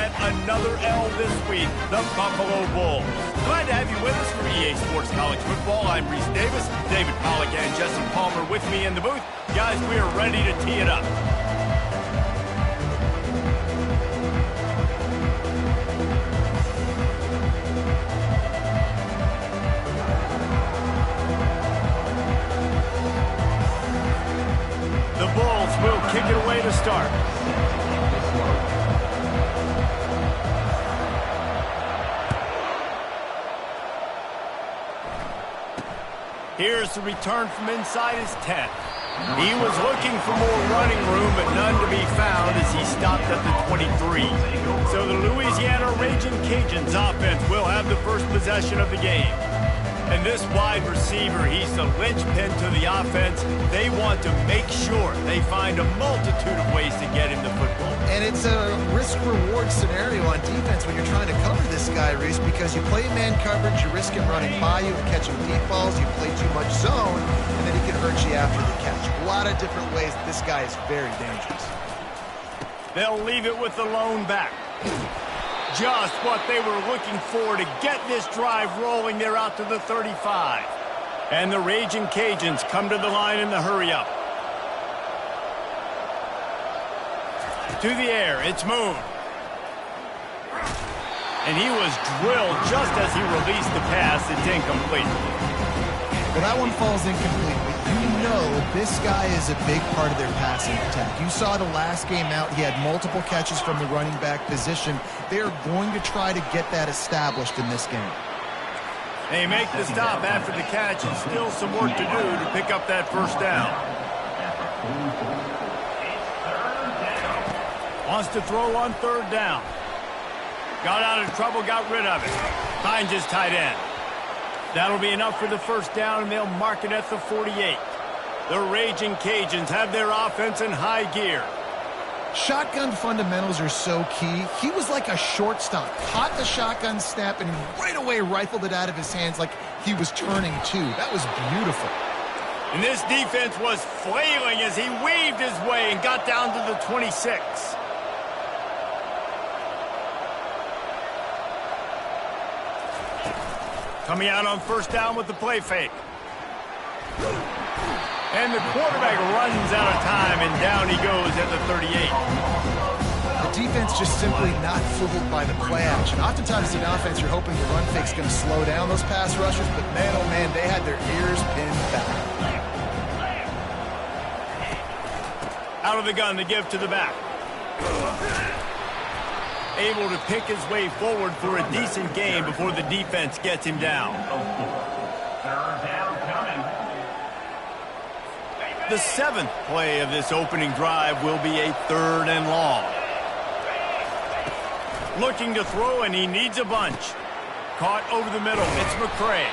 yet another L this week, the Buffalo Bulls. Glad to have you with us for EA Sports College Football. I'm Reese Davis, David Pollack and Jesse Palmer with me in the booth. Guys, we are ready to tee it up. The Bulls will kick it away to start. Here's the return from inside his 10. He was looking for more running room, but none to be found as he stopped at the 23. So the Louisiana Raging Cajuns offense will have the first possession of the game. And this wide receiver, he's the linchpin to the offense. They want to make sure they find a multitude of ways to get him the football. And it's a risk-reward scenario on defense when you're trying to cover this guy, Reese, because you play man coverage, you risk him running by you and catching deep balls, you play too much zone, and then he can hurt you after the catch. A lot of different ways that this guy is very dangerous. They'll leave it with the lone back. Just what they were looking for to get this drive rolling. They're out to the 35. And the Raging Cajuns come to the line in the hurry-up. To the air, it's Moon. And he was drilled just as he released the pass. It's incomplete. Well, that one falls incomplete, but you know this guy is a big part of their passing attack. You saw the last game out, he had multiple catches from the running back position. They're going to try to get that established in this game. They make the stop after the catch, and still some work to do to pick up that first down. Wants to throw on third down. Got out of trouble, got rid of it. Finds his tight end. That'll be enough for the first down, and they'll mark it at the 48. The Raging Cajuns have their offense in high gear. Shotgun fundamentals are so key. He was like a shortstop. Caught the shotgun snap and right away rifled it out of his hands like he was turning two. That was beautiful. And this defense was flailing as he weaved his way and got down to the 26. Coming out on first down with the play fake. And the quarterback runs out of time, and down he goes at the 38. The defense just simply not fooled by the play action. Oftentimes in offense, you're hoping the run fake's going to slow down those pass rushers, but man, oh man, they had their ears pinned back. Out of the gun to give to the back. Able to pick his way forward for a decent game before the defense gets him down. The seventh play of this opening drive will be a third and long. Looking to throw, and he needs a bunch. Caught over the middle. It's McCray.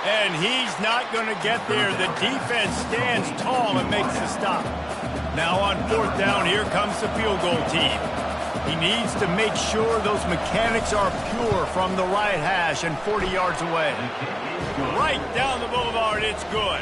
And he's not going to get there. The defense stands tall and makes the stop. Now on fourth down, here comes the field goal team. He needs to make sure those mechanics are pure from the right hash and 40 yards away. Right down the boulevard, it's good.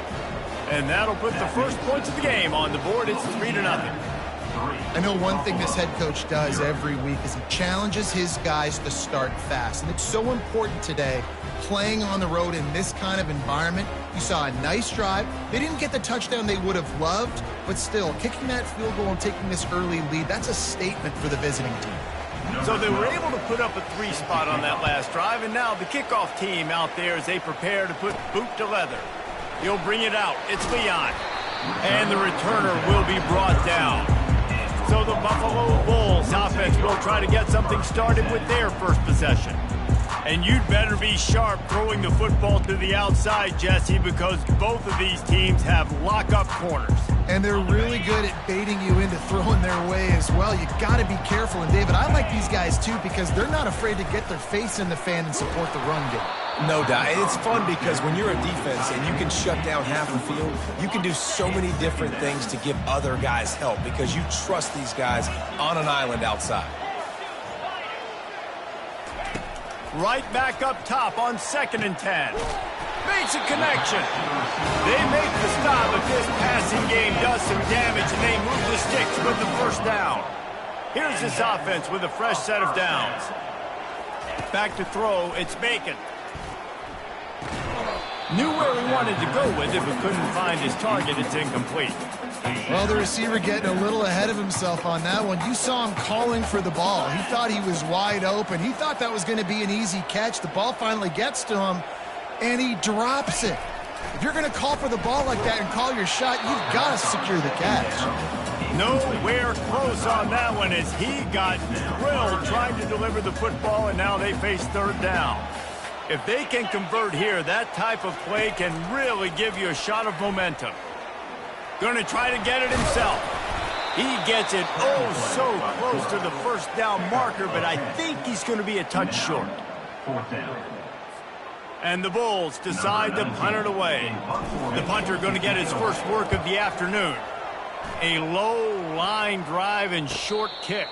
And that'll put the first points of the game on the board. It's 3-0. I know one thing this head coach does every week is he challenges his guys to start fast. And it's so important today, playing on the road in this kind of environment. You saw a nice drive. They didn't get the touchdown they would have loved, but still, kicking that field goal and taking this early lead, that's a statement for the visiting team. So they were able to put up a 3 spot on that last drive, and now the kickoff team out there as they prepare to put boot to leather. He'll bring it out. It's Leon. And the returner will be brought down. So the Buffalo Bulls offense will try to get something started with their first possession. And you'd better be sharp throwing the football to the outside, Jesse, because both of these teams have lock-up corners. And they're really good at baiting you into throwing their way as well. You got to be careful. And, David, I like these guys, too, because they're not afraid to get their face in the fan and support the run game. No doubt. It's fun because when you're a defense and you can shut down half the field, you can do so many different things to give other guys help because you trust these guys on an island outside. Right back up top on 2nd and 10. Makes a connection. They make the stop, but this passing game does some damage, and they move the sticks with the first down. Here's this offense with a fresh set of downs. Back to throw, it's Bacon. Knew where he wanted to go with it, but couldn't find his target. It's incomplete. Well, the receiver getting a little ahead of himself on that one. You saw him calling for the ball. He thought he was wide open. He thought that was going to be an easy catch. The ball finally gets to him, and he drops it. If you're going to call for the ball like that and call your shot, you've got to secure the catch. Nowhere close on that one as he got drilled trying to deliver the football, and now they face third down. If they can convert here, that type of play can really give you a shot of momentum. Going to try to get it himself. He gets it so close to the first down marker, but I think he's going to be a touch short. Fourth down. And the Bulls decide to punt it away. The punter going to get his first work of the afternoon. A low line drive and short kick.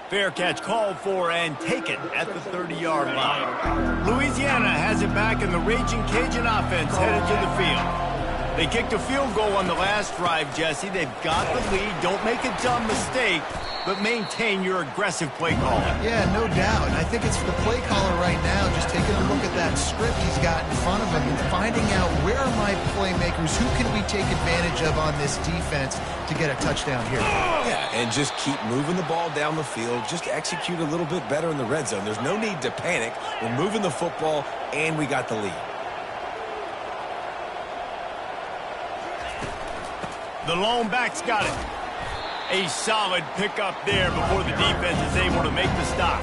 Fair catch called for and taken at the 30-yard line. Louisiana has it back in the Raging Cajun offense headed to the field. They kicked a field goal on the last drive, Jesse. They've got the lead. Don't make a dumb mistake, but maintain your aggressive play calling. Yeah, no doubt. I think it's for the play caller right now, just taking a look at that script he's got in front of him and finding out where are my playmakers, who can we take advantage of on this defense to get a touchdown here. Yeah, and just keep moving the ball down the field. Just execute a little bit better in the red zone. There's no need to panic. We're moving the football, and we got the lead. The lone back's got it. A solid pickup there before the defense is able to make the stop.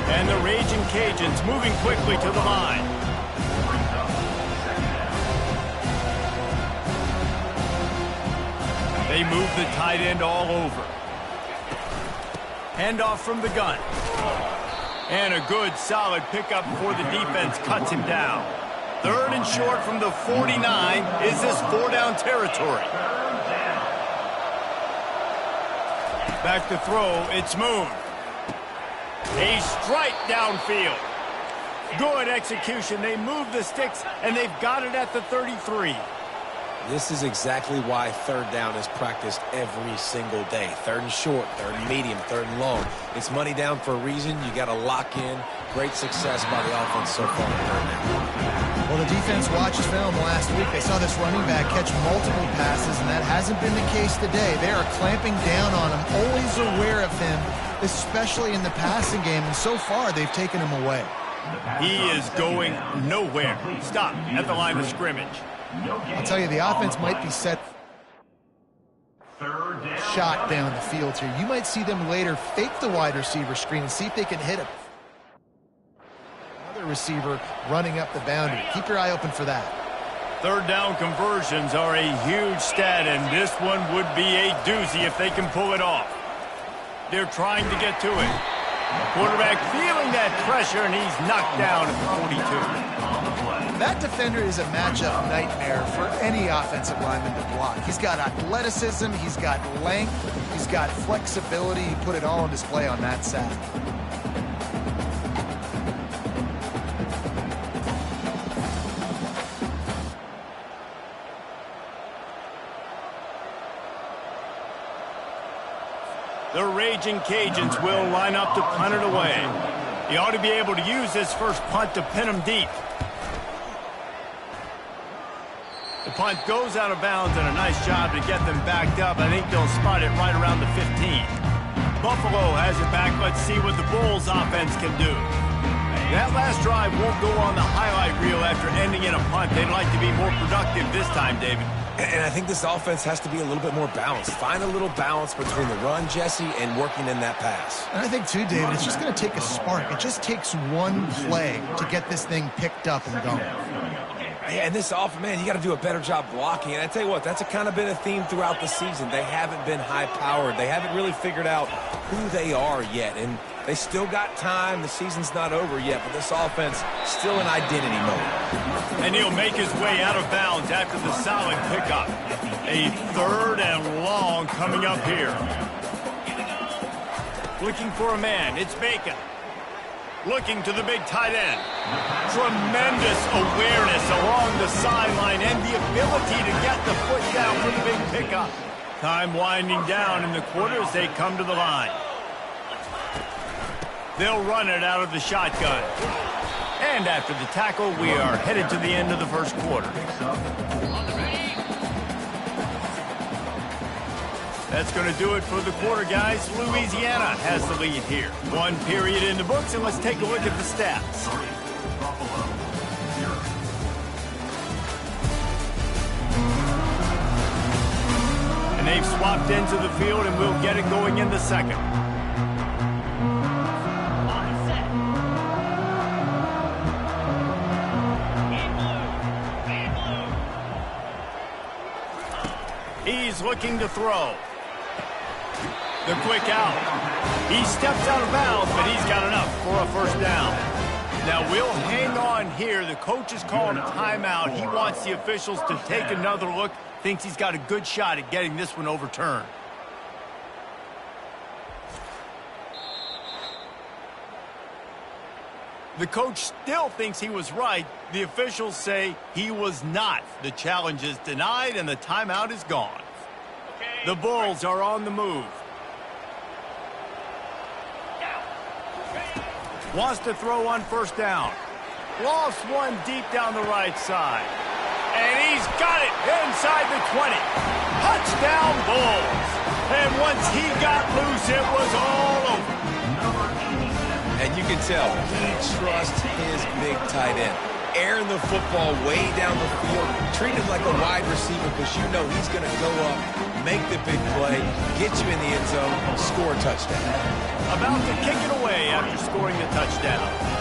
And the Raging Cajuns moving quickly to the line. They move the tight end all over. Handoff from the gun. And a good solid pickup before the defense cuts him down. Third and short from the 49. Is this four-down territory? Back to throw, it's Moon. A strike downfield. Good execution. They move the sticks, and they've got it at the 33. This is exactly why third down is practiced every single day. Third and short, third and medium, third and long. It's money down for a reason. You got to lock in. Great success by the offense so far in third down. Well, the defense watched film last week. They saw this running back catch multiple passes, and that hasn't been the case today. They are clamping down on him, always aware of him, especially in the passing game, and so far they've taken him away. He is going nowhere. Stop at the line of scrimmage. I'll tell you, the offense might be set shot down the field here. You might see them later fake the wide receiver screen and see if they can hit him. Another receiver running up the boundary. Keep your eye open for that. Third down conversions are a huge stat, and this one would be a doozy if they can pull it off. They're trying to get to it. Quarterback feeling that pressure, and he's knocked down at the 42. That defender is a matchup nightmare for any offensive lineman to block. He's got athleticism, he's got length, he's got flexibility. He put it all on display on that sack. The Raging Cajuns will line up to punt it away. He ought to be able to use this first punt to pin him deep. The punt goes out of bounds, and a nice job to get them backed up. I think they'll spot it right around the 15. Buffalo has it back. Let's see what the Bulls offense can do. That last drive won't go on the highlight reel after ending in a punt. They'd like to be more productive this time, David. And I think this offense has to be a little bit more balanced. Find a little balance between the run, Jesse, and working in that pass. And I think, too, David, it's just going to take a spark. It just takes one play to get this thing picked up and going. Yeah, and this offense, man, you got to do a better job blocking. And I tell you what, that's kind of been a theme throughout the season. They haven't been high-powered. They haven't really figured out who they are yet. And they still got time. The season's not over yet, but this offense still in identity mode. And he'll make his way out of bounds after the solid pickup. A third and long coming up here. Looking for a man. It's Bacon. Looking to the big tight end. Tremendous awareness along the sideline and the ability to get the foot down for the big pickup. Time winding down in the quarter as they come to the line. They'll run it out of the shotgun. And after the tackle, we are headed to the end of the first quarter. That's going to do it for the quarter, guys. Louisiana has the lead here. One period in the books, and let's take a look at the stats. And they've swapped into the field, and we'll get it going in the second. He's looking to throw. The quick out. He steps out of bounds, but he's got enough for a first down. Now, we'll hang on here. The coach is calling a timeout. He wants the officials to take another look. Thinks he's got a good shot at getting this one overturned. The coach still thinks he was right. The officials say he was not. The challenge is denied, and the timeout is gone. The Bulls are on the move. Wants to throw on first down. Lost one deep down the right side. And he's got it inside the 20. Touchdown, Bulls. And once he got loose, it was all over. And you can tell he trusts his big tight end. Airing the football way down the field. Treat him like a wide receiver because you know he's going to go up, make the big play, get you in the end zone, score a touchdown. About to kick it away after scoring the touchdown.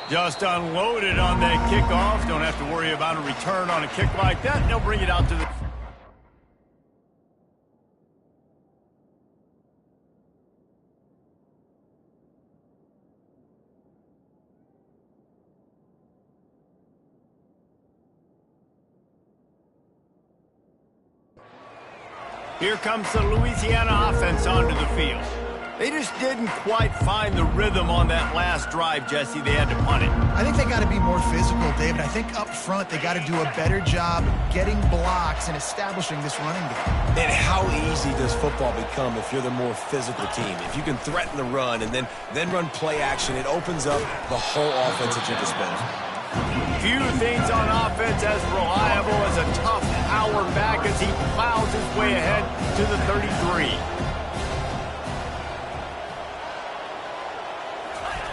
Just unloaded on that kickoff. Don't have to worry about a return on a kick like that. They'll bring it out to the... Here comes the Louisiana offense onto the field. They just didn't quite find the rhythm on that last drive, Jesse. They had to punt it. I think they got to be more physical, David. I think up front they got to do a better job getting blocks and establishing this running game. And how easy does football become if you're the more physical team? If you can threaten the run and then run play action, it opens up the whole offense at your disposal. Few things on offense as reliable as a tough power back as he plows his way ahead to the 33.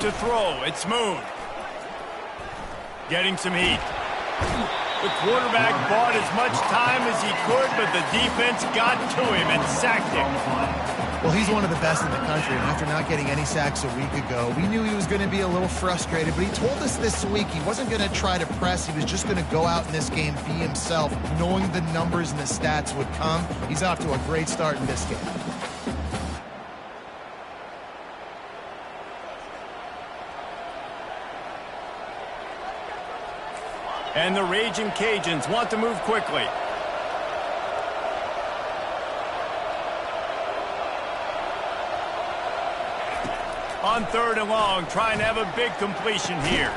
To throw, it's Moon. Getting some heat. The quarterback bought as much time as he could, but the defense got to him and sacked him. Well, he's one of the best in the country, and after not getting any sacks a week ago, we knew he was going to be a little frustrated, but he told us this week he wasn't going to try to press. He was just going to go out in this game, be himself, knowing the numbers and the stats would come. He's off to a great start in this game. And the Raging Cajuns want to move quickly. On 3rd and long, trying to have a big completion here.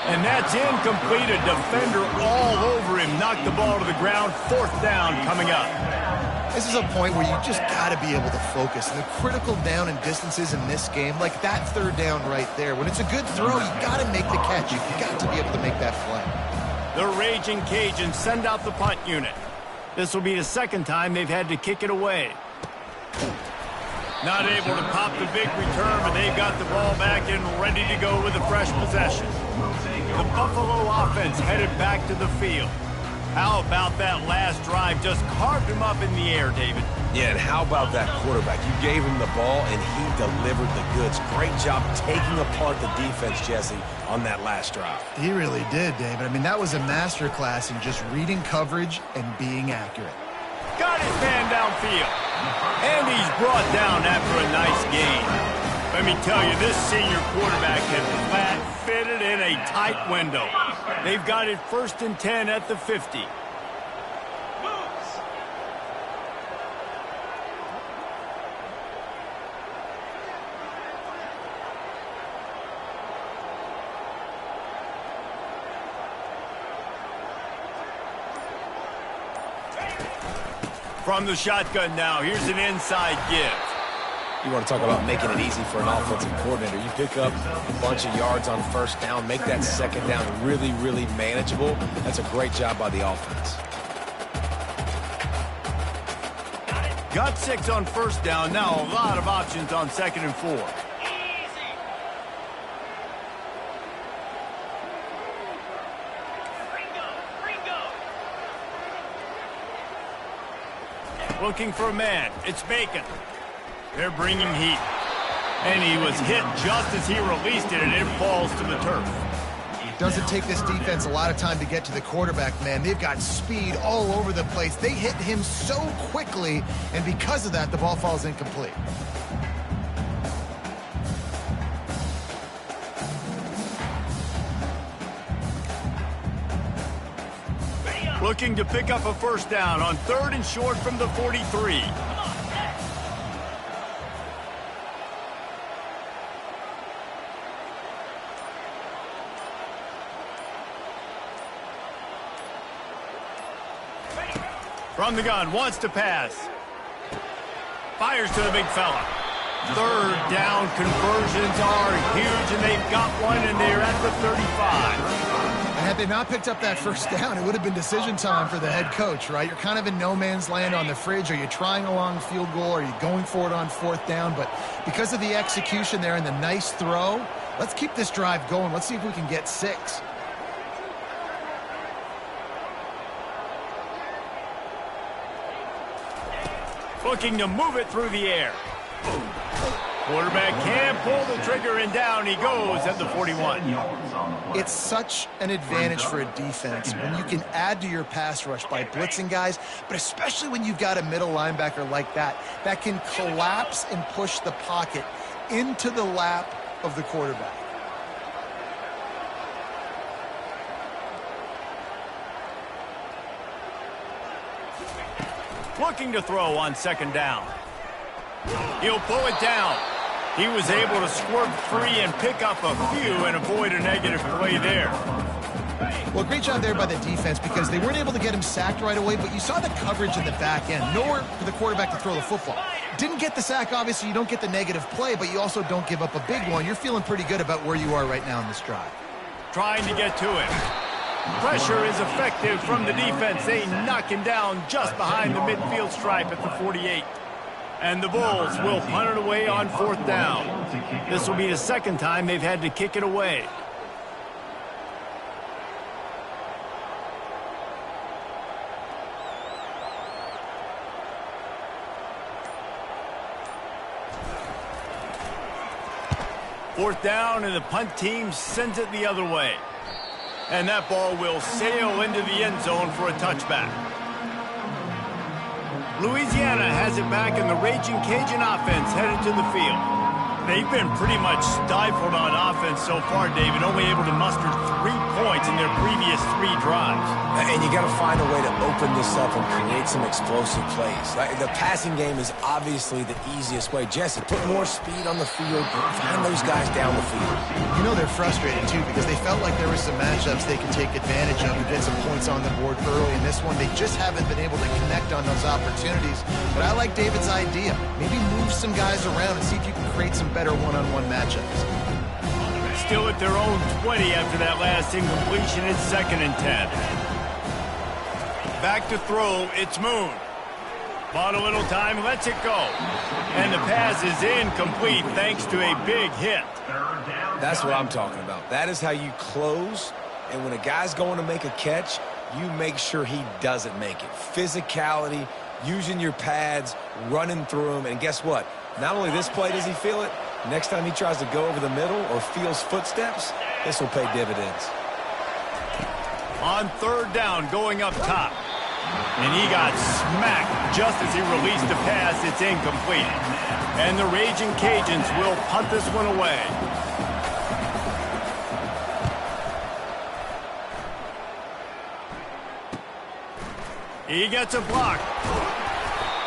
And that's incomplete. A defender all over him. Knocked the ball to the ground. 4th down coming up. This is a point where you just got to be able to focus. And the critical down and distances in this game, like that 3rd down right there, when it's a good throw, you got to make the catch. You've got to be able to make that play. The Raging Cajuns send out the punt unit. This will be the 2nd time they've had to kick it away. Not able to pop the big return, but they've got the ball back and ready to go with a fresh possession. The Buffalo offense headed back to the field. How about that last drive? Just carved him up in the air, David. Yeah, and how about that quarterback? You gave him the ball, and he delivered the goods. Great job taking apart the defense, Jesse, on that last drive. He really did, David. I mean, that was a masterclass in just reading coverage and being accurate. Got his man downfield. And he's brought down after a nice gain. Let me tell you, this senior quarterback had flat fitted in a tight window. They've got it 1st and 10 at the 50. From the shotgun now, here's an inside give. You want to talk about making it easy for an offensive coordinator. You pick up a bunch of yards on 1st down, make that 2nd down really, really manageable. That's a great job by the offense. Got 6 on 1st down. Now a lot of options on 2nd and 4. Looking for a man. It's Bacon. They're bringing heat. And he was hit just as he released it, and it falls to the turf. It doesn't take this defense a lot of time to get to the quarterback, man. They've got speed all over the place. They hit him so quickly, and because of that, the ball falls incomplete. Looking to pick up a 1st down on 3rd and short from the 43. From the gun, wants to pass. Fires to the big fella. 3rd down conversions are huge, and they've got one, and they're at the 35. Had they not picked up that 1st down, it would have been decision time for the head coach, right? You're kind of in no man's land on the fridge. Are you trying a long field goal? Are you going for it on 4th down? But because of the execution there and the nice throw, let's keep this drive going. Let's see if we can get 6. Looking to move it through the air. Quarterback can pull the trigger, and down he goes at the 41. It's such an advantage for a defense when you can add to your pass rush by blitzing guys, but especially when you've got a middle linebacker like that can collapse and push the pocket into the lap of the quarterback. Looking to throw on 2nd down. He'll pull it down. He was able to swerve free and pick up a few and avoid a negative play there. Well, great job there by the defense because they weren't able to get him sacked right away, but you saw the coverage in the back end. Nowhere for the quarterback to throw the football. Didn't get the sack, obviously. You don't get the negative play, but you also don't give up a big one. You're feeling pretty good about where you are right now in this drive. Trying to get to it. Pressure is effective from the defense. They knock him down just behind the midfield stripe at the 48. And the Bulls will punt it away on 4th down. This will be the 2nd time they've had to kick it away. Fourth down, and the punt team sends it the other way. And that ball will sail into the end zone for a touchback. Louisiana has it back, and the Raging Cajun offense headed to the field. They've been pretty much stifled on offense so far, David, only able to muster 3 points in their previous 3 drives. And you got to find a way to open this up and create some explosive plays. The passing game is obviously the easiest way. Jesse, put more speed on the field, find those guys down the field. You know they're frustrated, too, because they felt like there were some matchups they could take advantage of and get some points on the board early. In this one, they just haven't been able to connect on those opportunities. But I like David's idea. Maybe move some guys around and see if you can create some better one-on-one matchups. Still at their own 20 after that last incompletion. It's 2nd and 10. Back to throw. It's Moon. Bought a little time, lets it go. And the pass is incomplete thanks to a big hit. That's what I'm talking about. That is how you close. And when a guy's going to make a catch, you make sure he doesn't make it. Physicality, using your pads, running through him. And guess what? Not only this play does he feel it, next time he tries to go over the middle or feels footsteps, this will pay dividends. On 3rd down, going up top. And he got smacked just as he released the pass, it's incomplete. And the Raging Cajuns will punt this one away. He gets a block.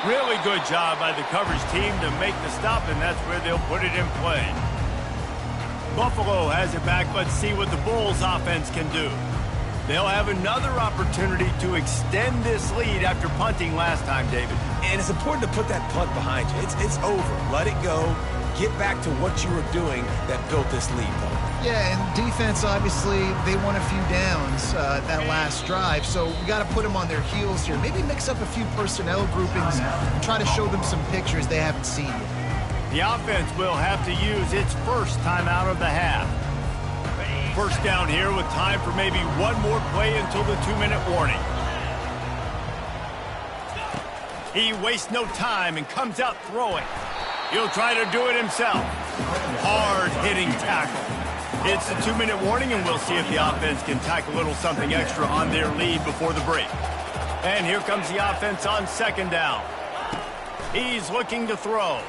Really good job by the coverage team to make the stop, and that's where they'll put it in play. Buffalo has it back. Let's see what the Bulls offense can do. They'll have another opportunity to extend this lead after punting last time, David. And it's important to put that punt behind you. It's over. Let it go. Get back to what you were doing that built this lead, though. Yeah, and defense, obviously, they won a few downs that last drive, so we got to put them on their heels here. Maybe mix up a few personnel groupings and try to show them some pictures they haven't seen yet. The offense will have to use its first timeout of the half. First down here with time for maybe one more play until the 2-minute warning. He wastes no time and comes out throwing. He'll try to do it himself. Hard-hitting tackle. It's the 2-minute warning, and we'll see if the offense can tack a little something extra on their lead before the break. And here comes the offense on second down. He's looking to throw.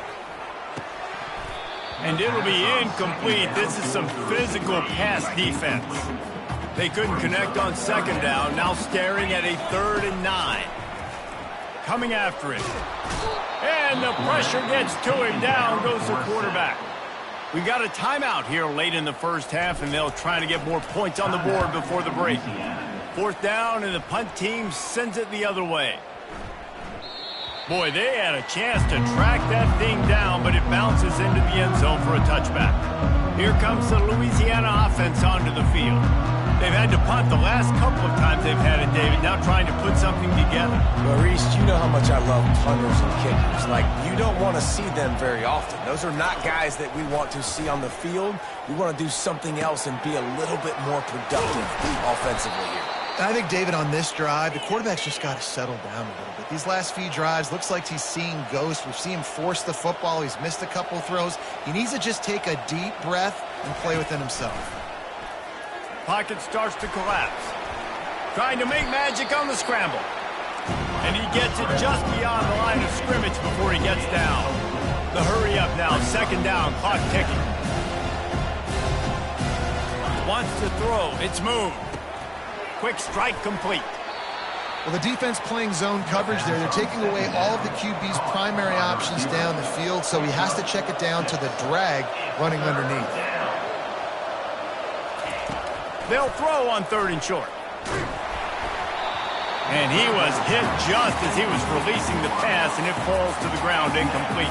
And it'll be incomplete. This is some physical pass defense. They couldn't connect on second down. Now staring at a 3rd and 9. Coming after it. And the pressure gets to him. Down goes the quarterback. We got a timeout here late in the first half, and they'll try to get more points on the board before the break. 4th down, and the punt team sends it the other way. Boy, they had a chance to track that thing down, but it bounces into the end zone for a touchback. Here comes the Louisiana offense onto the field. They've had to punt the last couple of times they've had it, David, now trying to put something together. Well, Reese, you know how much I love punters and kickers. Like, you don't want to see them very often. Those are not guys that we want to see on the field. We want to do something else and be a little bit more productive offensively here. I think, David, on this drive, the quarterback's just got to settle down a little bit. These last few drives, looks like he's seeing ghosts. We've seen him force the football. He's missed a couple throws. He needs to just take a deep breath and play within himself. Pocket starts to collapse. Trying to make magic on the scramble. And he gets it just beyond the line of scrimmage before he gets down. The hurry up now, second down, clock ticking. Wants to throw, it's moved. Quick strike complete. Well, the defense playing zone coverage there. They're taking away all of the QB's primary options down the field, so he has to check it down to the drag running underneath. They'll throw on 3rd and short. And he was hit just as he was releasing the pass, and it falls to the ground incomplete.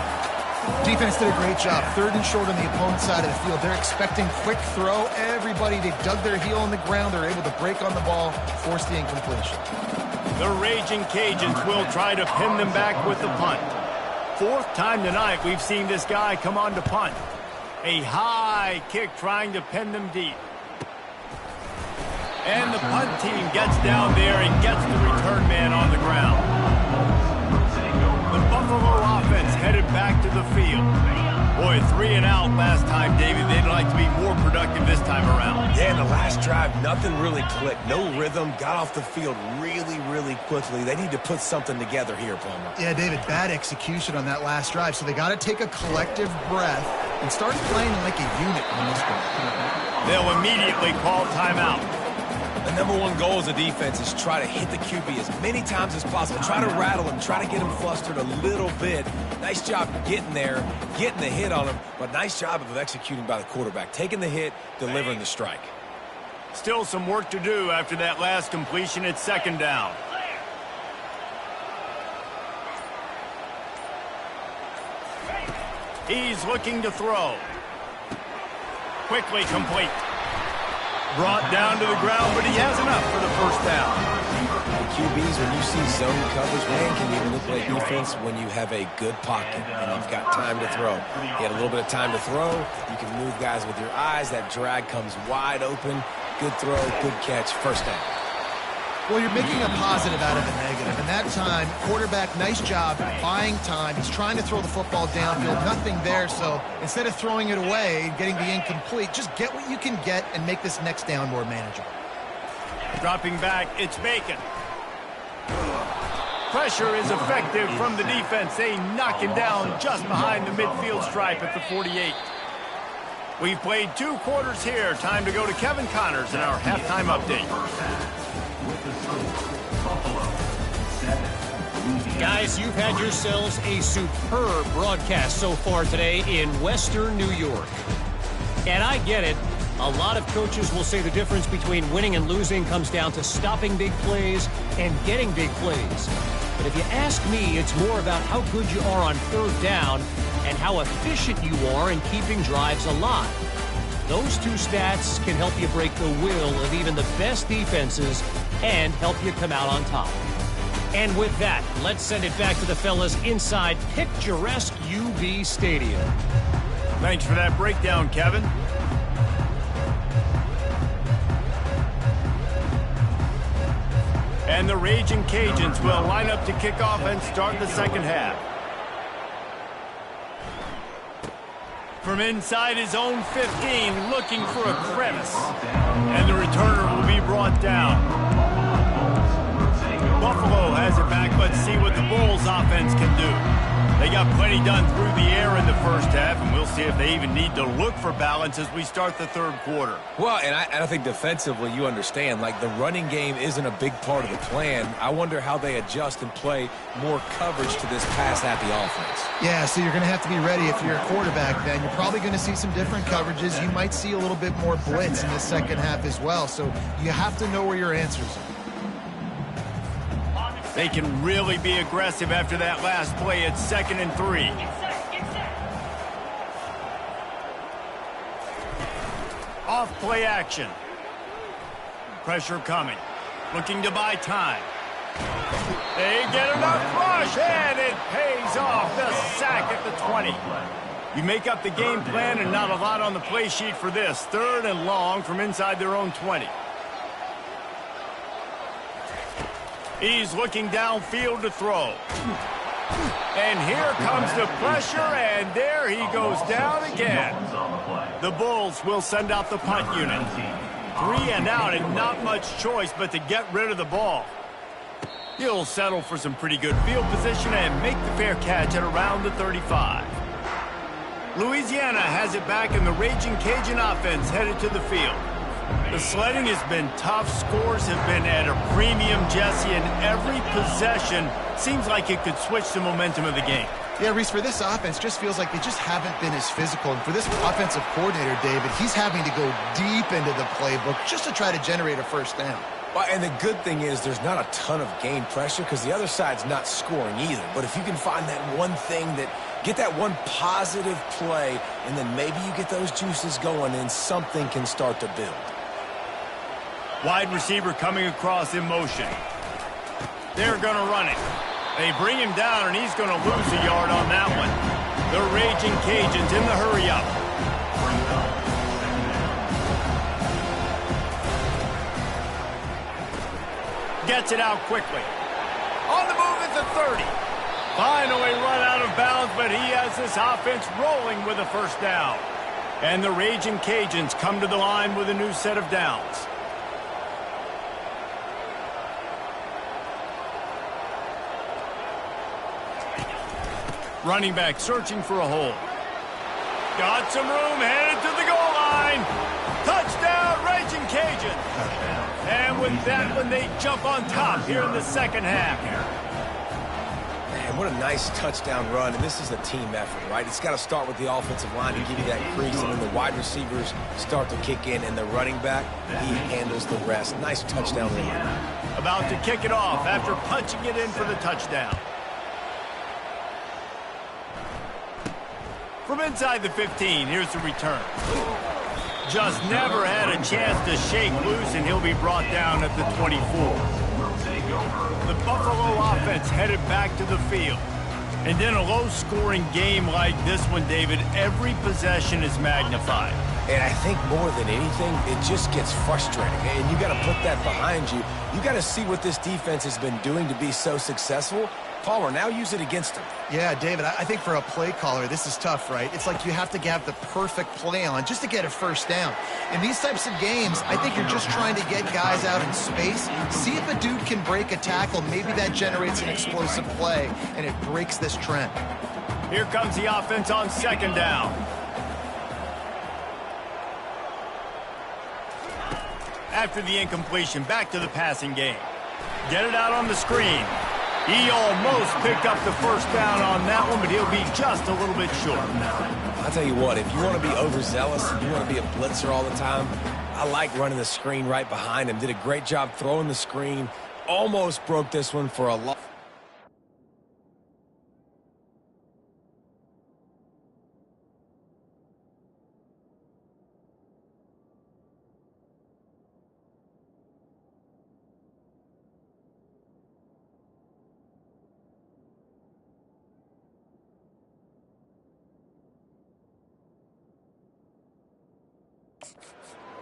Defense did a great job. 3rd and short on the opponent's side of the field. They're expecting quick throw. Everybody, they dug their heel on the ground. They're able to break on the ball, force the incompletion. The Raging Cajuns will try to pin them back with the punt. 4th time tonight we've seen this guy come on to punt. A high kick trying to pin them deep. And the punt team gets down there and gets the return man on the ground. The Buffalo offense headed back to the field. Boy, 3 and out last time, David. They'd like to be more productive this time around. Yeah, in the last drive, nothing really clicked. No rhythm, got off the field really, really quickly. They need to put something together here, Palmer. Yeah, David, bad execution on that last drive, so they got to take a collective breath and start playing like a unit on this one. They'll immediately call timeout. The number one goal as a defense is try to hit the QB as many times as possible. Try to rattle him, try to get him flustered a little bit. Nice job getting there, getting the hit on him, but nice job of executing by the quarterback. Taking the hit, delivering the strike. Still some work to do after that last completion at 2nd down. He's looking to throw. Quickly complete. Brought down to the ground, but he has enough for the 1st down. QBs, when you see zone coverage, man, can you manipulate defense when you have a good pocket and you've got time to throw. You had a little bit of time to throw. You can move guys with your eyes. That drag comes wide open. Good throw, good catch, 1st down. Well, you're making a positive out of a negative. And that time, quarterback, nice job buying time. He's trying to throw the football downfield. Nothing there, so instead of throwing it away and getting the incomplete, just get what you can get and make this next down more manageable. Dropping back, it's Bacon. Pressure is effective from the defense. They knock him down just behind the midfield stripe at the 48. We've played 2 quarters here. Time to go to Kevin Connors in our halftime update. Guys, you've had yourselves a superb broadcast so far today in Western New York. And I get it. A lot of coaches will say the difference between winning and losing comes down to stopping big plays and getting big plays. But if you ask me, it's more about how good you are on 3rd down and how efficient you are in keeping drives alive. Those 2 stats can help you break the will of even the best defenses and help you come out on top. And with that, let's send it back to the fellas inside picturesque UB Stadium. Thanks for that breakdown, Kevin. And the Raging Cajuns will line up to kick off and start the second half. From inside his own 15, looking for a crevice. And the returner will be brought down. Buffalo has it back. Let's see what the Bulls offense can do. They got plenty done through the air in the first half, and we'll see if they even need to look for balance as we start the 3rd quarter. Well, and I think defensively, you understand, like the running game isn't a big part of the plan. I wonder how they adjust and play more coverage to this pass-happy offense. Yeah, so you're going to have to be ready if you're a quarterback then. You're probably going to see some different coverages. You might see a little bit more blitz in the second half as well, so you have to know where your answers are. They can really be aggressive after that last play. It's 2nd and 3. Off play action. Pressure coming. Looking to buy time. They get enough rush, and it pays off. The sack at the 20. You make up the game plan and not a lot on the play sheet for this. 3rd and long from inside their own 20. He's looking downfield to throw. And here comes the pressure, and there he goes down again. The Bulls will send out the punt unit. 3 and out, and not much choice but to get rid of the ball. He'll settle for some pretty good field position and make the fair catch at around the 35. Louisiana has it back, and the Raging Cajun offense headed to the field. The sledding has been tough. Scores have been at a premium, Jesse, and every possession seems like it could switch the momentum of the game. Yeah, Reese, for this offense, just feels like they just haven't been as physical. And for this offensive coordinator, David, he's having to go deep into the playbook just to try to generate a first down. Well, and the good thing is there's not a ton of game pressure because the other side's not scoring either. But if you can find that one thing get that one positive play, and then maybe you get those juices going and something can start to build. Wide receiver coming across in motion. They're going to run it. They bring him down, and he's going to lose a yard on that one. The Raging Cajuns in the hurry-up. Gets it out quickly. On the move at the 30. Finally run out of bounds, but he has this offense rolling with a first down. And the Raging Cajuns come to the line with a new set of downs. Running back searching for a hole. Got some room, headed to the goal line. Touchdown, Raging Cajun. And with that one, they jump on top here in the second half. Man, what a nice touchdown run, and this is a team effort, right? It's got to start with the offensive line to give you that crease, and then the wide receivers start to kick in, and the running back, he handles the rest. Nice touchdown run. About to kick it off after punching it in for the touchdown. From inside the 15, here's the return. Just never had a chance to shake loose, and he'll be brought down at the 24. The Buffalo offense headed back to the field. And in a low-scoring game like this one, David, every possession is magnified. And I think more than anything, it just gets frustrating. And you got to put that behind you. You got to see what this defense has been doing to be so successful. Palmer, now use it against him. Yeah, David, I think for a play caller, this is tough, right? It's like you have to have the perfect play on just to get a first down. In these types of games, I think you're just trying to get guys out in space, see if a dude can break a tackle. Maybe that generates an explosive play, and it breaks this trend. Here comes the offense on second down. After the incompletion, back to the passing game. Get it out on the screen. He almost picked up the first down on that one, but he'll be just a little bit short. I'll tell you what, if you want to be overzealous, you want to be a blitzer all the time, I like running the screen right behind him. Did a great job throwing the screen. Almost broke this one for a lot.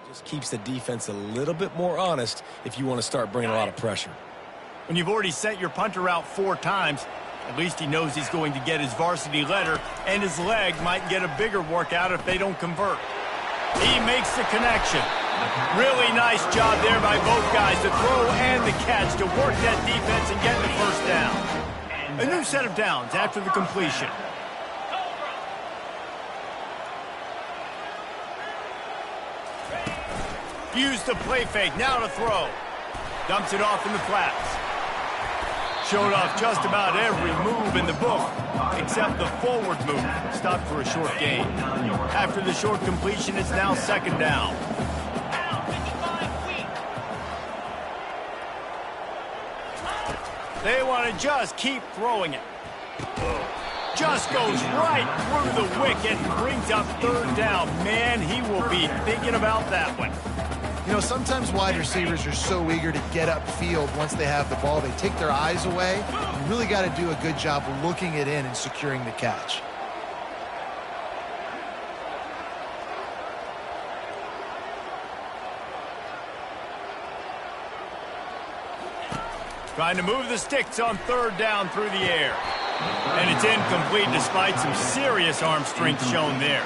Just keeps the defense a little bit more honest if you want to start bringing a lot of pressure. When you've already sent your punter out 4 times, at least he knows he's going to get his varsity letter, and his leg might get a bigger workout if they don't convert. He makes the connection. Really nice job there by both guys, the throw and the catch, to work that defense and get the first down. A new set of downs after the completion. Use the play fake, now to throw. Dumps it off in the flats. Showed off just about every move in the book, except the forward move. Stopped for a short gain. After the short completion, it's now second down. They want to just keep throwing it. Just goes right through the wicket and brings up third down. Man, he will be thinking about that one. You know, sometimes wide receivers are so eager to get upfield once they have the ball. They take their eyes away. You really got to do a good job looking it in and securing the catch. Trying to move the sticks on third down through the air. And it's incomplete despite some serious arm strength shown there.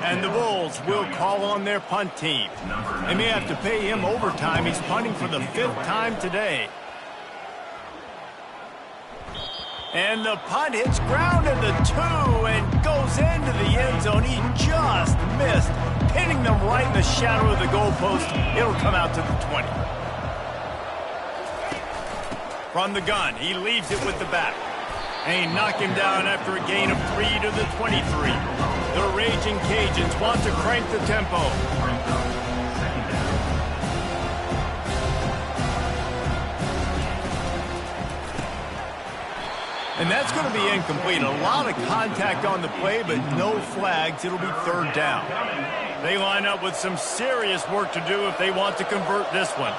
And the Bulls will call on their punt team. They may have to pay him overtime. He's punting for the 5th time today. And the punt hits ground at the 2 and goes into the end zone. He just missed, pinning them right in the shadow of the goalpost. It'll come out to the 20. From the gun, he leaves it with the back. And he knocked him down after a gain of 3 to the 23. The Raging Cajuns want to crank the tempo. And that's going to be incomplete. A lot of contact on the play, but no flags. It'll be third down. They line up with some serious work to do if they want to convert this one.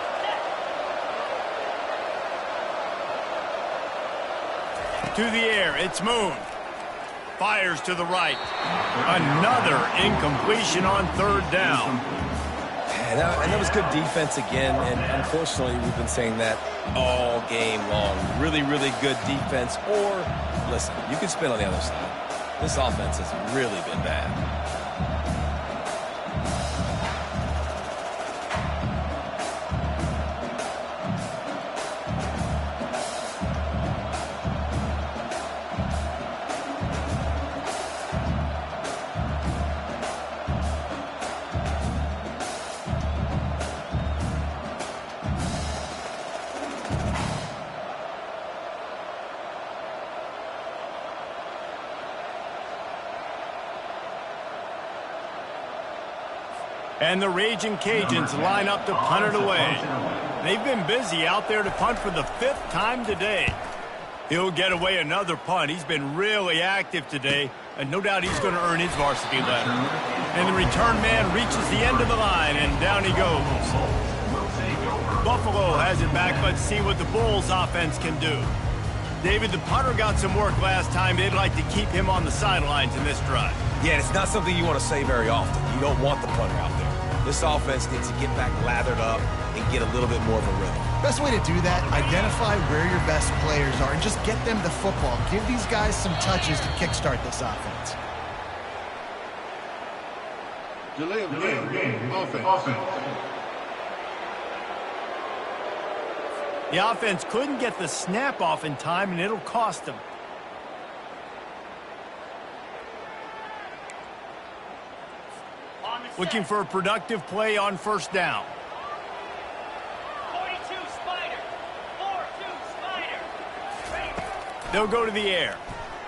To the air, it's Moon. Fires to the right. Another incompletion on third down. And that was good defense again, and unfortunately we've been saying that all game long. Really, really good defense, or, listen, you can spin on the other side. This offense has really been bad. And the Raging Cajuns line up to punt it away. They've been busy out there to punt for the 5th time today. He'll get away another punt. He's been really active today, and no doubt he's going to earn his varsity letter. And the return man reaches the end of the line, and down he goes. Buffalo has it back. Let's see what the Bulls offense can do. David, the punter got some work last time. They'd like to keep him on the sidelines in this drive. Yeah, it's not something you want to say very often. You don't want the punter out there. This offense needs to get back lathered up and get a little bit more of a rhythm. Best way to do that, identify where your best players are and just get them the football. Give these guys some touches to kickstart this offense. Delay of game. Offense. The offense couldn't get the snap off in time, and it'll cost them. Looking for a productive play on first down. 42 Spider. 4-2 Spider. They'll go to the air.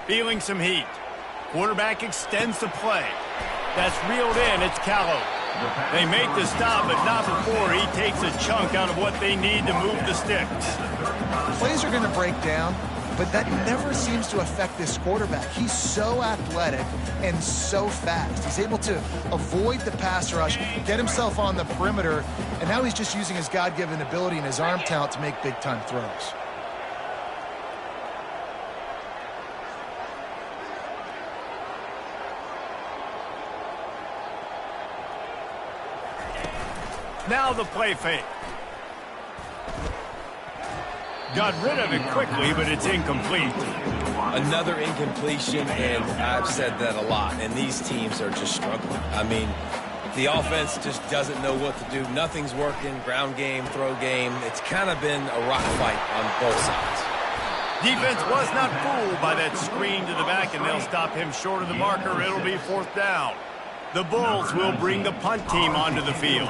Feeling some heat. Quarterback extends the play. That's reeled in. It's Callow. They make the stop, but not before he takes a chunk out of what they need to move the sticks. Plays are going to break down, but that never seems to affect this quarterback. He's so athletic and so fast. He's able to avoid the pass rush, get himself on the perimeter, and now he's just using his God-given ability and his arm talent to make big-time throws. Now the play fake. Got rid of it quickly, but it's incomplete. Another incompletion, and I've said that a lot, and these teams are just struggling. I mean, the offense just doesn't know what to do. Nothing's working, ground game, throw game. It's kind of been a rock fight on both sides. Defense was not fooled by that screen to the back, and they'll stop him short of the marker. It'll be fourth down. The Bulls will bring the punt team onto the field.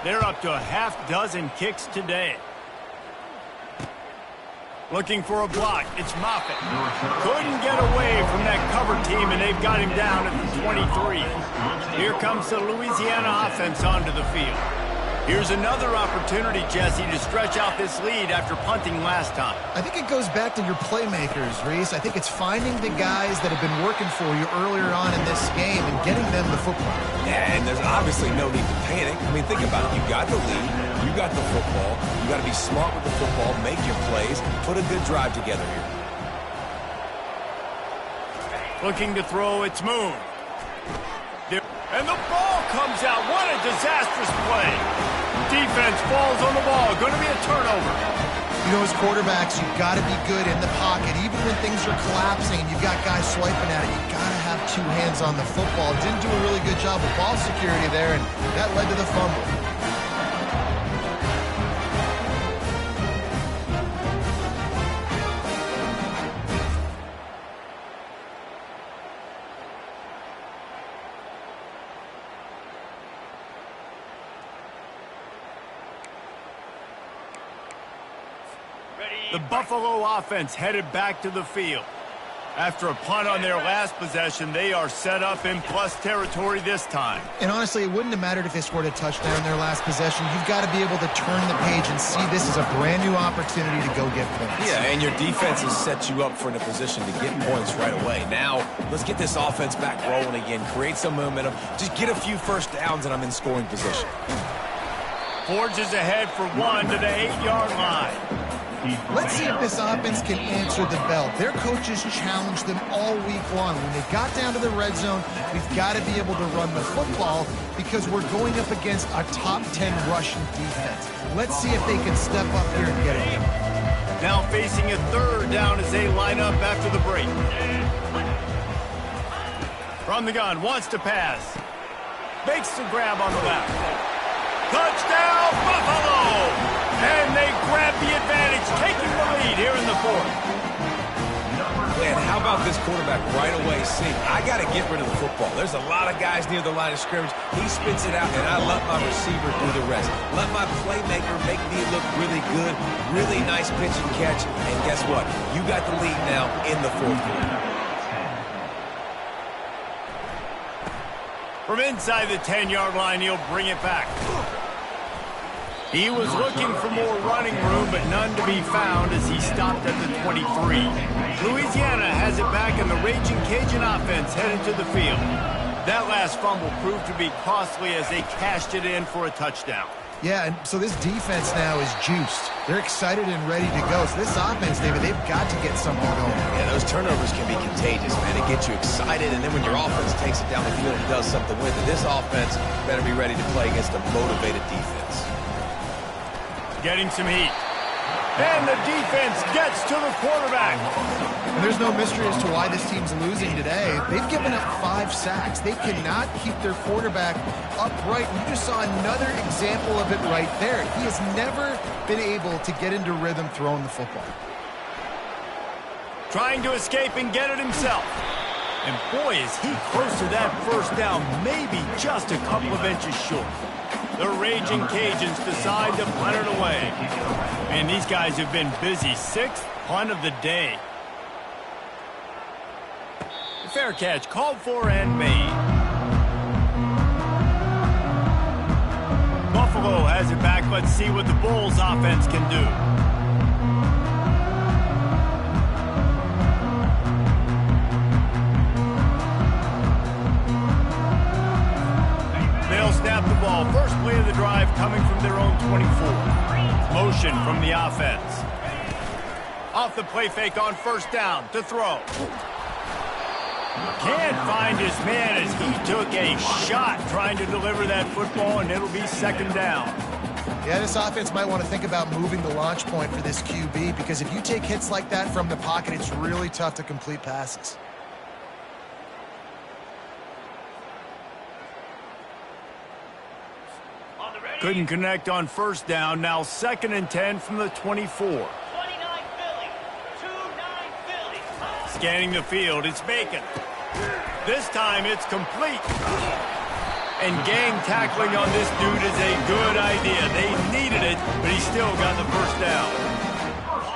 They're up to a half dozen kicks today. Looking for a block. It's Moffitt. Couldn't get away from that cover team, and they've got him down at the 23. Here comes the Louisiana offense onto the field. Here's another opportunity, Jesse, to stretch out this lead after punting last time. I think it goes back to your playmakers, Reese. I think it's finding the guys that have been working for you earlier on in this game and getting them the football. Yeah, and there's obviously no need to panic. I mean, think about it. You got the lead. You got the football. You got to be smart with the football, make your plays, put a good drive together here. Looking to throw, it's Moon. And the ball comes out. What a disastrous play. Defense falls on the ball. Going to be a turnover. You know, as quarterbacks, you've got to be good in the pocket. Even when things are collapsing and you've got guys swiping at it, you've got to have two hands on the football. Didn't do a really good job of ball security there, and that led to the fumble. The Buffalo offense headed back to the field. After a punt on their last possession, they are set up in plus territory this time. And honestly, it wouldn't have mattered if they scored a touchdown in their last possession. You've got to be able to turn the page and see this as a brand new opportunity to go get points. Yeah, and your defense has set you up for in a position to get points right away. Now, let's get this offense back rolling again, create some momentum, just get a few first downs, and I'm in scoring position. Forges ahead for one to the 8-yard line. Let's see if this offense can answer the bell. Their coaches challenged them all week long. When they got down to the red zone, we've got to be able to run the football because we're going up against a top 10 rushing defense. Let's see if they can step up here and get it. Now facing a third down as they line up after the break. From the gun, wants to pass. Makes the grab on the left. Touchdown, Buffalo! And they grab the advantage, taking the lead here in the fourth. Man, how about this quarterback right away seeing, I got to get rid of the football. There's a lot of guys near the line of scrimmage. He spits it out, and I let my receiver do the rest. Let my playmaker make me look really good, really nice pitch and catch. And guess what? You got the lead now in the fourth quarter. From inside the 10-yard line, he'll bring it back. He was looking for more running room, but none to be found as he stopped at the 23. Louisiana has it back, and the Raging Cajun offense headed to the field. That last fumble proved to be costly as they cashed it in for a touchdown. Yeah, and so this defense now is juiced. They're excited and ready to go. So this offense, David, they've got to get something going. Yeah, those turnovers can be contagious, man. It gets you excited, and then when your offense takes it down the field and does something with it, this offense better be ready to play against a motivated defense. Getting some heat. And the defense gets to the quarterback. And there's no mystery as to why this team's losing today. They've given up 5 sacks. They cannot keep their quarterback upright. And you just saw another example of it right there. He has never been able to get into rhythm throwing the football. Trying to escape and get it himself. And boy, is he close to that first down, maybe just a couple of inches short. The Raging Cajuns decide to punt it away. And these guys have been busy. 6th punt of the day. The fair catch called for and made. Buffalo has it back. Let's see what the Bulls offense can do. They'll snap the ball. First play of the drive coming from their own 24. Motion from the offense. Off the play fake on first down to throw. Can't find his man as he took a shot trying to deliver that football, and it'll be second down. Yeah, this offense might want to think about moving the launch point for this QB, because if you take hits like that from the pocket, it's really tough to complete passes. Couldn't connect on first down. Now 2nd and 10 from the 24. 29 Philly. 2-9 Philly. Scanning the field, it's Bacon. This time it's complete. And gang tackling on this dude is a good idea. They needed it, but he still got the first down.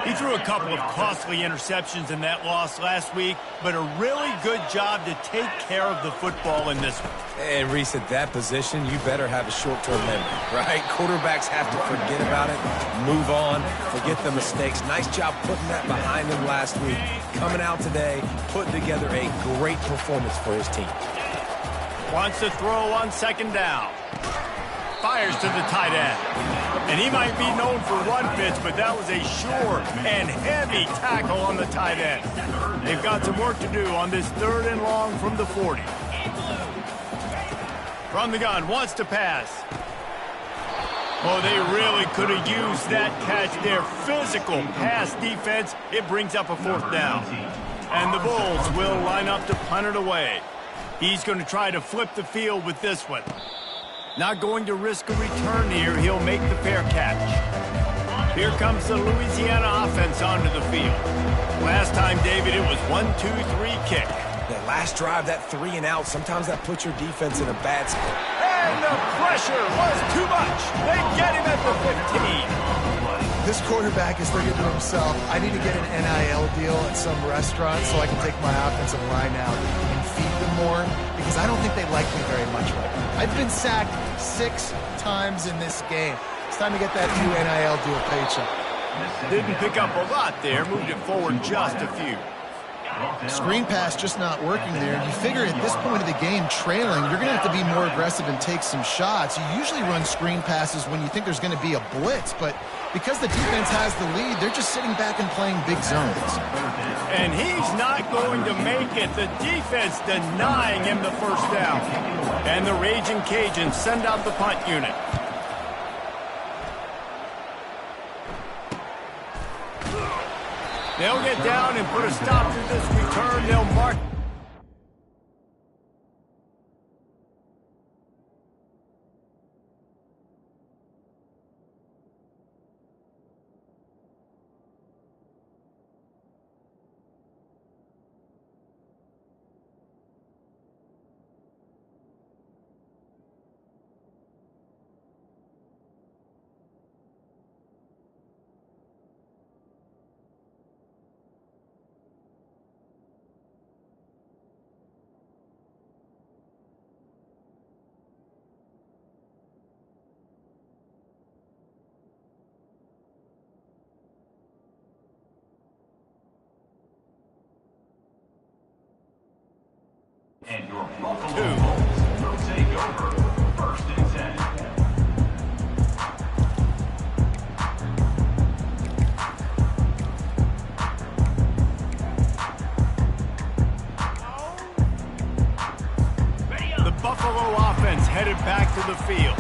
He threw a couple of costly interceptions in that loss last week, but a really good job to take care of the football in this one. And Reese, at that position, you better have a short-term memory, right? Quarterbacks have to forget about it, move on, forget the mistakes. Nice job putting that behind him last week. Coming out today, putting together a great performance for his team. Wants to throw on second down. Fires to the tight end. And he might be known for run fits, but that was a sure and heavy tackle on the tight end. They've got some work to do on this 3rd and long from the 40. From the gun, wants to pass. Oh, they really could have used that catch there. Physical pass defense. It brings up a 4th down. And the Bulls will line up to punt it away. He's going to try to flip the field with this one. Not going to risk a return here. He'll make the fair catch. Here comes the Louisiana offense onto the field. Last time, David, it was 1-2-3 kick. That last drive, that 3 and out, sometimes that puts your defense in a bad spot. And the pressure was too much. They get him at the 15. This quarterback is thinking to himself, I need to get an NIL deal at some restaurant so I can take my offensive line out and feed them more, because I don't think they like me very much right now. I've been sacked 6 times in this game. It's time to get that new NIL deal paycheck. Didn't pick up a lot there, moved it forward just a few. Screen pass just not working there. You figure at this point of the game, trailing, you're going to have to be more aggressive and take some shots. You usually run screen passes when you think there's going to be a blitz, but because the defense has the lead, they're just sitting back and playing big zones. And he's not going to make it. The defense denying him the first down. And the Raging Cajuns send out the punt unit. They'll get down and put a stop to this return. They'll mark. And your Buffalo Bulls will take over 1st and 10. Buffalo offense headed back to the field.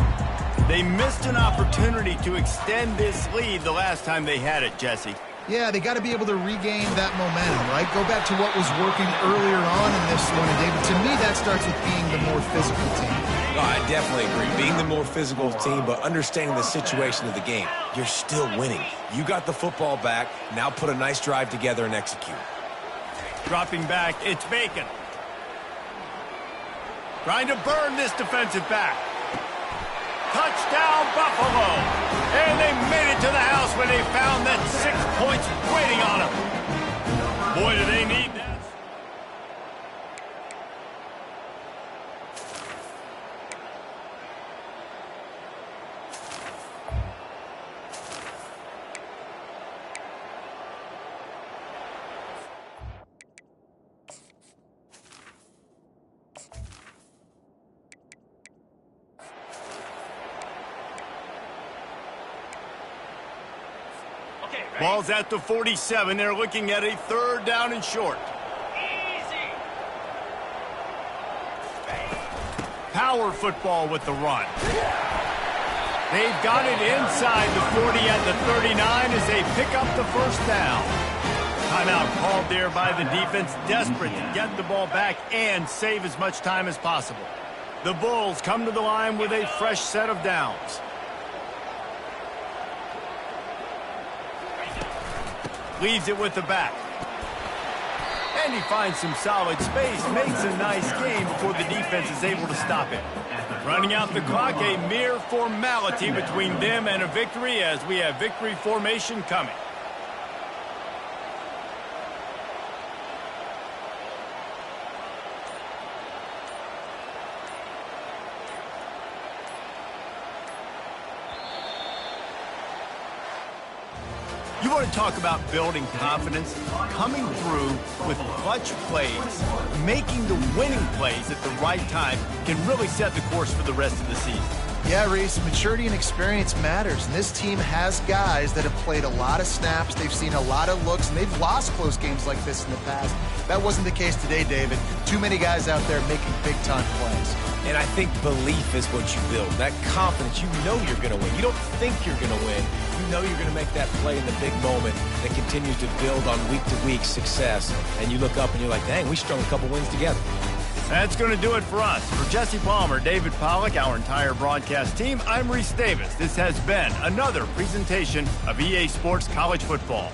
They missed an opportunity to extend this lead the last time they had it, Jesse. Yeah, they got to be able to regain that momentum, right? Go back to what was working earlier on in this one. And, David, to me, that starts with being the more physical team. No, I definitely agree. Being the more physical team, but understanding the situation of the game. You're still winning. You got the football back. Now put a nice drive together and execute. Dropping back, it's Bacon. Trying to burn this defensive back. Touchdown, Buffalo! And they made it to the house when they found that 6 points waiting on them. Boy, do they need that. Ball's at the 47. They're looking at a 3rd down and short. Easy. Power football with the run. They've got it inside the 40 at the 39 as they pick up the 1st down. Timeout called there by the defense, desperate to get the ball back and save as much time as possible. The Bulls come to the line with a fresh set of downs. Leaves it with the back. And he finds some solid space, makes a nice gain before the defense is able to stop it. Running out the clock, a mere formality between them and a victory as we have victory formation coming. You want to talk about building confidence? Coming through with clutch plays, making the winning plays at the right time can really set the course for the rest of the season. Yeah, Reese, maturity and experience matters, and this team has guys that have played a lot of snaps, they've seen a lot of looks, and they've lost close games like this in the past. That wasn't the case today, David. Too many guys out there making big-time plays. And I think belief is what you build. That confidence, you know you're going to win. You don't think you're going to win. You know you're going to make that play in the big moment that continues to build on week-to-week success. And you look up and you're like, dang, we strung a couple wins together. That's going to do it for us. For Jesse Palmer, David Pollack, our entire broadcast team, I'm Reese Davis. This has been another presentation of EA Sports College Football.